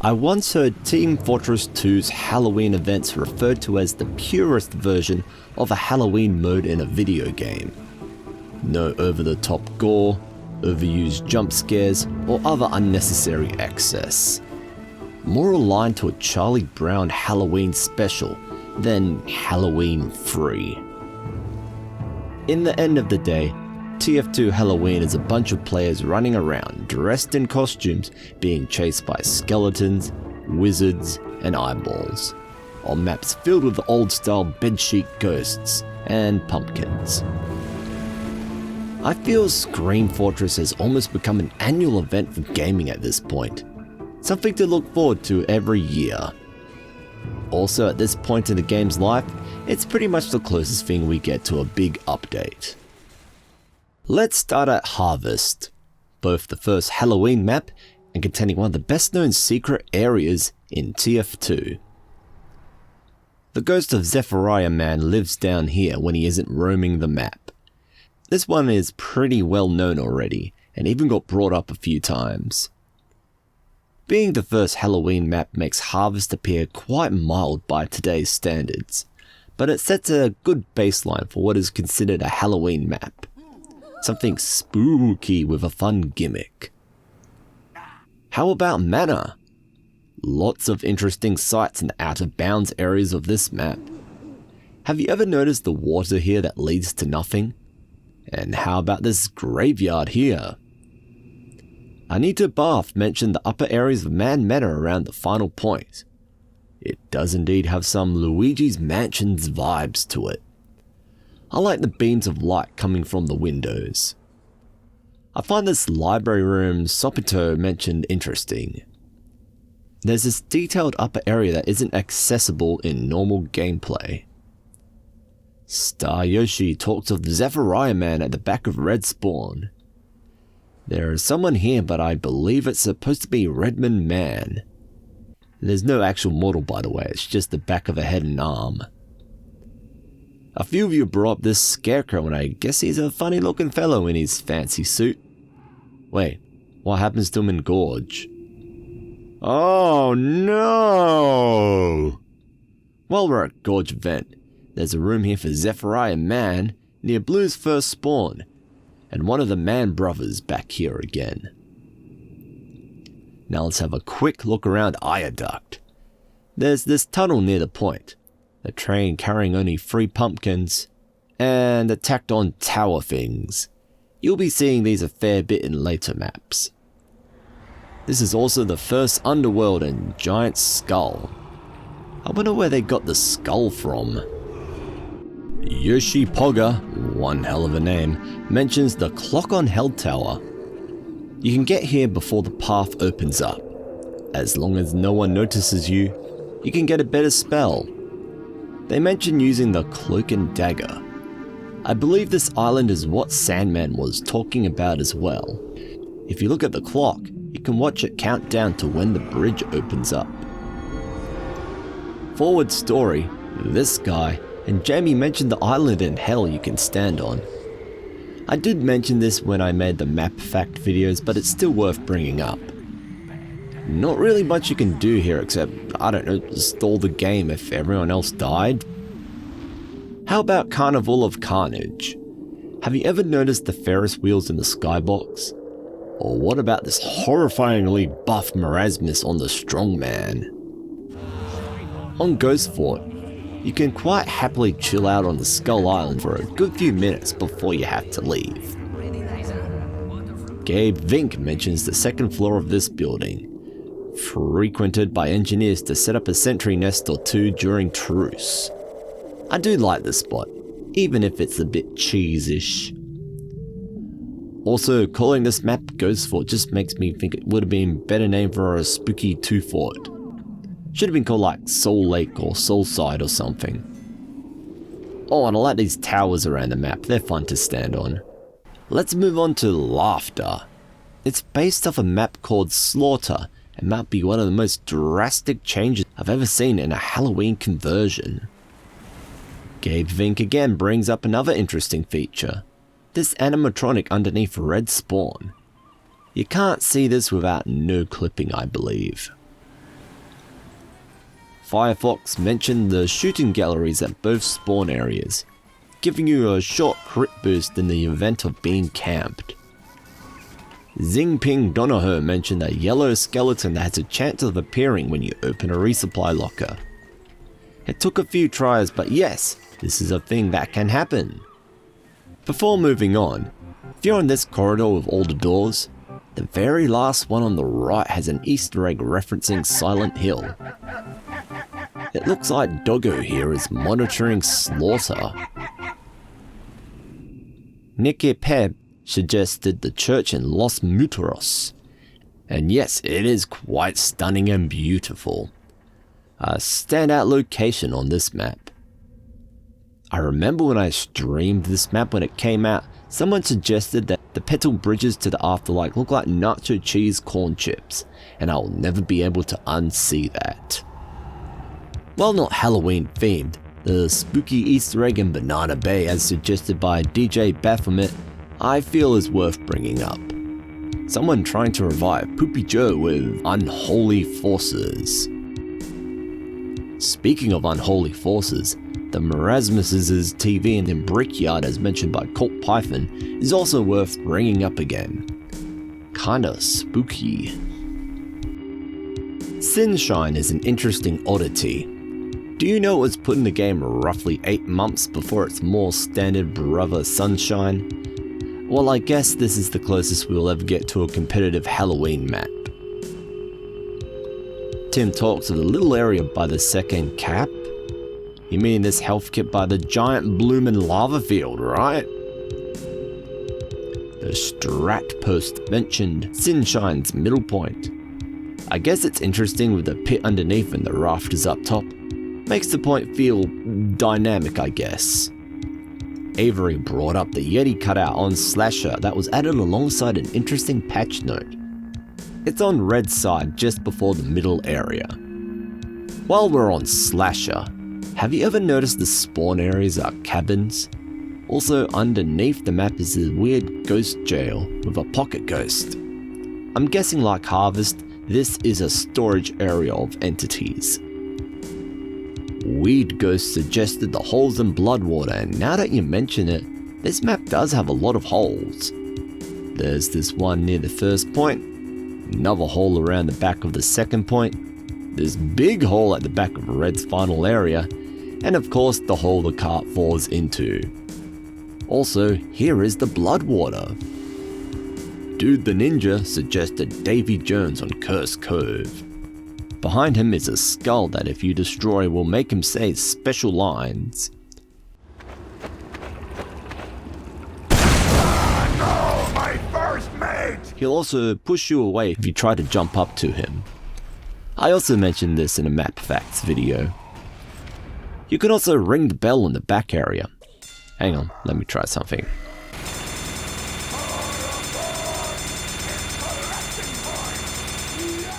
I once heard Team Fortress 2's Halloween events referred to as the purest version of a Halloween mode in a video game. No over-the-top gore, overused jump scares, or other unnecessary excess. More aligned to a Charlie Brown Halloween special than Halloween free. In the end of the day, TF2 Halloween is a bunch of players running around dressed in costumes being chased by skeletons, wizards, and eyeballs, on maps filled with old-style bedsheet ghosts and pumpkins. I feel Scream Fortress has almost become an annual event for gaming at this point, something to look forward to every year. Also, at this point in the game's life, it's pretty much the closest thing we get to a big update. Let's start at Harvest, both the first Halloween map and containing one of the best known secret areas in TF2. The ghost of Zephyriah Man lives down here when he isn't roaming the map. This one is pretty well known already, and even got brought up a few times. Being the first Halloween map makes Harvest appear quite mild by today's standards, but it sets a good baseline for what is considered a Halloween map. Something spooky with a fun gimmick. How about Manor? Lots of interesting sights in the out of bounds areas of this map. Have you ever noticed the water here that leads to nothing? And how about this graveyard here? Anita Bath mentioned the upper areas of Man Manor around the final point. It does indeed have some Luigi's Mansions vibes to it. I like the beams of light coming from the windows. I find this library room Sopito mentioned interesting. There's this detailed upper area that isn't accessible in normal gameplay. Star Yoshi talks of the Zephyriah Man at the back of Red Spawn. There is someone here, but I believe it's supposed to be Redmond Man. There's no actual model, by the way, it's just the back of a head and arm. A few of you brought up this Scarecrow, and I guess he's a funny looking fellow in his fancy suit. Wait, what happens to him in Gorge? Oh no! While we're at Gorge event, there's a room here for Zephyriah Man near Blue's first spawn, and one of the Man brothers back here again. Now let's have a quick look around Viaduct. There's this tunnel near the point, a train carrying only 3 pumpkins, and the tacked on tower things. You'll be seeing these a fair bit in later maps. This is also the first underworld and giant skull. I wonder where they got the skull from. Yoshi Pogga, one hell of a name, mentions the Clock on Hell Tower. You can get here before the path opens up. As long as no one notices you, you can get a better spell. They mention using the Cloak and Dagger. I believe this island is what Sandman was talking about as well. If you look at the clock, you can watch it count down to when the bridge opens up. Forward story, this guy, and Jamie mentioned the island in hell you can stand on. I did mention this when I made the map fact videos, but it's still worth bringing up. Not really much you can do here except, I don't know, stall the game if everyone else died. How about Carnival of Carnage? Have you ever noticed the Ferris wheels in the skybox? Or what about this horrifyingly buff Marasmus on the Strongman? On Ghost Fort, you can quite happily chill out on the Skull Island for a good few minutes before you have to leave. Gabe Vink mentions the second floor of this building, frequented by engineers to set up a sentry nest or two during truce. I do like this spot, even if it's a bit cheese-ish. Also, calling this map Ghost Fort just makes me think it would have been a better name for a spooky 2 fort. Should have been called like Soul Lake or Soulside or something. Oh, and I like these towers around the map, they're fun to stand on. Let's move on to Laughter. It's based off a map called Slaughter, and might be one of the most drastic changes I've ever seen in a Halloween conversion. Gabe Vink again brings up another interesting feature, this animatronic underneath Red Spawn. You can't see this without no clipping, I believe. Firefox mentioned the shooting galleries at both spawn areas, giving you a short crit boost in the event of being camped. Xingping Donahoe mentioned a yellow skeleton that has a chance of appearing when you open a resupply locker. It took a few tries, but yes, this is a thing that can happen. Before moving on, if you're in this corridor with all the doors, the very last one on the right has an Easter egg referencing Silent Hill. It looks like Doggo here is monitoring slaughter. Nicky Peb suggested the church in Los Muteros. And yes, it is quite stunning and beautiful. A standout location on this map. I remember when I streamed this map when it came out, someone suggested that the petal bridges to the afterlife look like nacho cheese corn chips, and I will never be able to unsee that. While not Halloween themed, the spooky Easter egg in Banana Bay as suggested by DJ Baphomet I feel is worth bringing up. Someone trying to revive Poopy Joe with unholy forces. Speaking of unholy forces, the Marasmus's TV in the Brickyard as mentioned by Colt Python is also worth bringing up again. Kinda spooky. Sinshine is an interesting oddity. Do you know it was put in the game roughly 8 months before its more standard brother Sunshine? Well, I guess this is the closest we'll ever get to a competitive Halloween map. Tim talks of the little area by the second cap. You mean this health kit by the giant bloomin' lava field, right? The strat post mentioned Sinshine's middle point. I guess it's interesting with the pit underneath and the rafters up top. Makes the point feel dynamic, I guess. Avery brought up the Yeti cutout on Slasher that was added alongside an interesting patch note. It's on Red's side just before the middle area. While we're on Slasher, have you ever noticed the spawn areas are cabins? Also underneath the map is a weird ghost jail with a pocket ghost. I'm guessing like Harvest, this is a storage area of entities. Weed Ghost suggested the holes in Bloodwater, and now that you mention it, this map does have a lot of holes. There's this one near the first point, another hole around the back of the second point, this big hole at the back of Red's final area, and of course the hole the cart falls into. Also, here is the Bloodwater. Dude the Ninja suggested Davy Jones on Curse Cove. Behind him is a skull that if you destroy will make him say special lines. No, my first mate! He'll also push you away if you try to jump up to him. I also mentioned this in a map facts video. You can also ring the bell in the back area. Hang on, let me try something.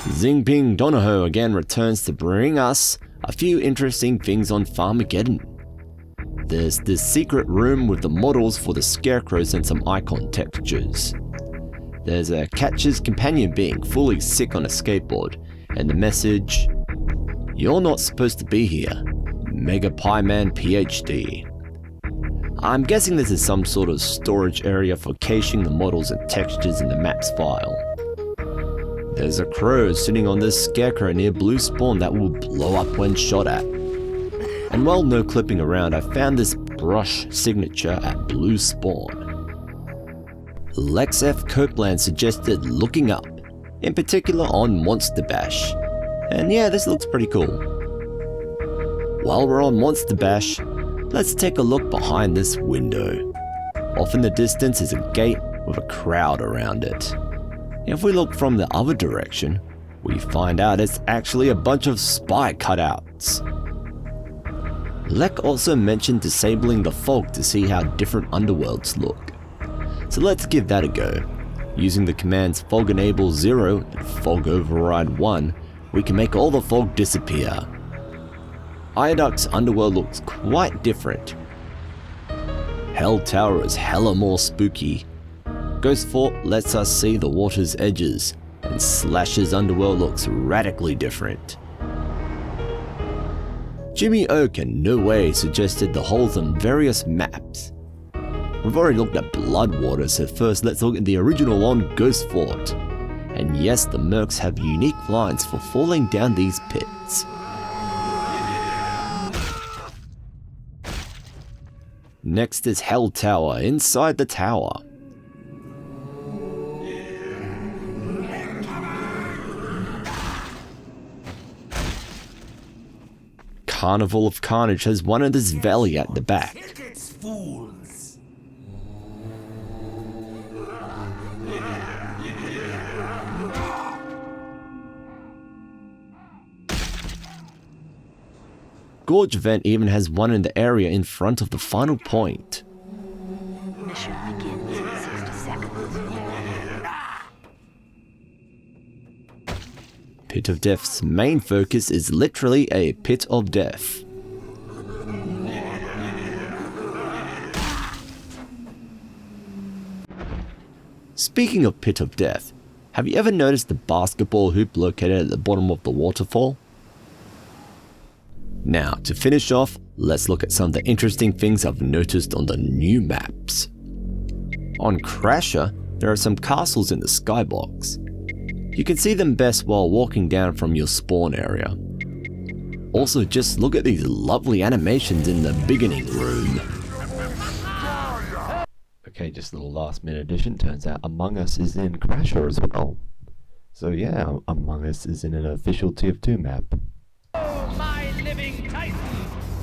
Xingping Donahoe again returns to bring us a few interesting things on Farmageddon. There's this secret room with the models for the scarecrows and some icon textures. There's a Catcher's companion being fully sick on a skateboard, and the message, "You're not supposed to be here, Mega Pie Man PhD." I'm guessing this is some sort of storage area for caching the models and textures in the maps file. There's a crow sitting on this scarecrow near Blue Spawn that will blow up when shot at. And while no clipping around, I found this brush signature at Blue Spawn. Lex F. Copeland suggested looking up, in particular on Monster Bash. And yeah, this looks pretty cool. While we're on Monster Bash, let's take a look behind this window. Off in the distance is a gate with a crowd around it. If we look from the other direction, we find out it's actually a bunch of spy cutouts. Lek also mentioned disabling the fog to see how different underworlds look. So let's give that a go. Using the commands fog enable 0 and fog override 1, we can make all the fog disappear. Iodux underworld looks quite different. Hell Tower is hella more spooky. Ghost Fort lets us see the water's edges, and Slash's underworld looks radically different. Jimmy Oak in no way suggested the holes on various maps. We've already looked at Bloodwater, so first let's look at the original on Ghost Fort. And yes, the Mercs have unique lines for falling down these pits. Next is Hell Tower inside the tower. Carnival of Carnage has one in this valley at the back. Tickets, fools! Gorge Vent even has one in the area in front of the final point. Mission begins in 60 seconds. Pit of Death's main focus is literally a pit of death. Speaking of Pit of Death, have you ever noticed the basketball hoop located at the bottom of the waterfall? Now, to finish off, let's look at some of the interesting things I've noticed on the new maps. On Crasher, there are some castles in the skybox. You can see them best while walking down from your spawn area. Also, just look at these lovely animations in the beginning room. Okay, just a little last minute addition, turns out Among Us is in Crasher as well. So yeah, Among Us is in an official TF2 map. Oh, my living Titan!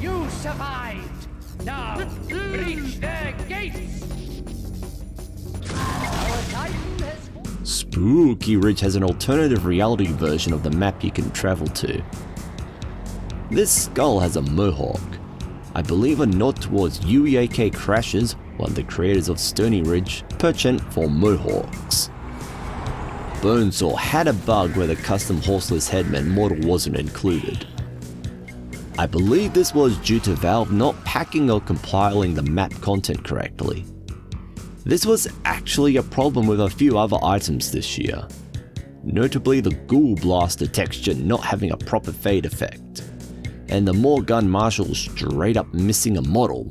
You survived! Now, reach their gates! Our Titan has... Spooky Ridge has an alternative reality version of the map you can travel to. This skull has a mohawk. I believe a nod towards UEAK Crashers, one of the creators of Stony Ridge, penchant for mohawks. Bonesaw had a bug where the custom horseless headman model wasn't included. I believe this was due to Valve not packing or compiling the map content correctly. This was actually a problem with a few other items this year, notably the Ghoul Blaster texture not having a proper fade effect, and the Morgun Marshal straight up missing a model.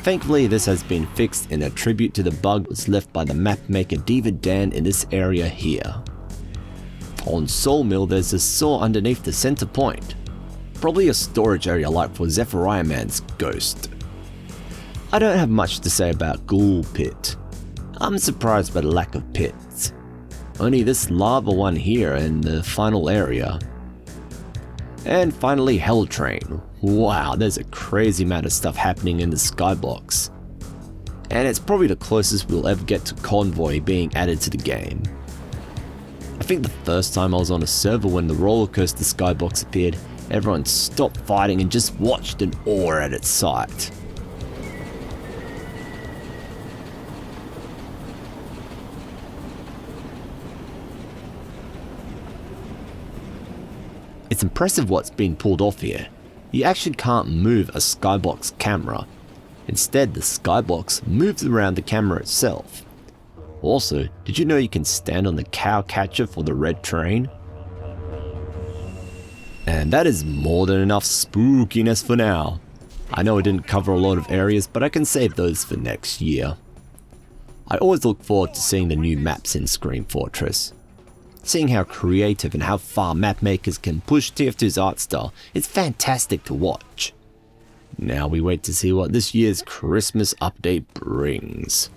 Thankfully, this has been fixed in a tribute to the bug was left by the map maker David Dan in this area here. On Soul Mill, there's a saw underneath the center point, probably a storage area like for Zephyriah Man's ghost. I don't have much to say about Ghoul Pit. I'm surprised by the lack of pits. Only this lava one here in the final area. And finally Hell Train. Wow, there's a crazy amount of stuff happening in the skybox. And it's probably the closest we'll ever get to Convoy being added to the game. I think the first time I was on a server when the roller coaster skybox appeared, everyone stopped fighting and just watched in awe at its sight. It's impressive what's being pulled off here. You actually can't move a skybox camera. Instead, the skybox moves around the camera itself. Also, did you know you can stand on the cow catcher for the red train? And that is more than enough spookiness for now. I know I didn't cover a lot of areas, but I can save those for next year. I always look forward to seeing the new maps in Scream Fortress. Seeing how creative and how far map makers can push TF2's art style is fantastic to watch. Now we wait to see what this year's Christmas update brings.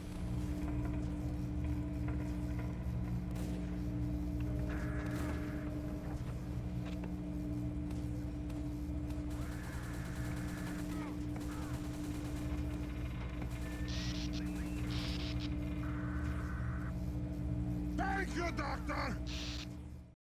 Thank you, Doctor!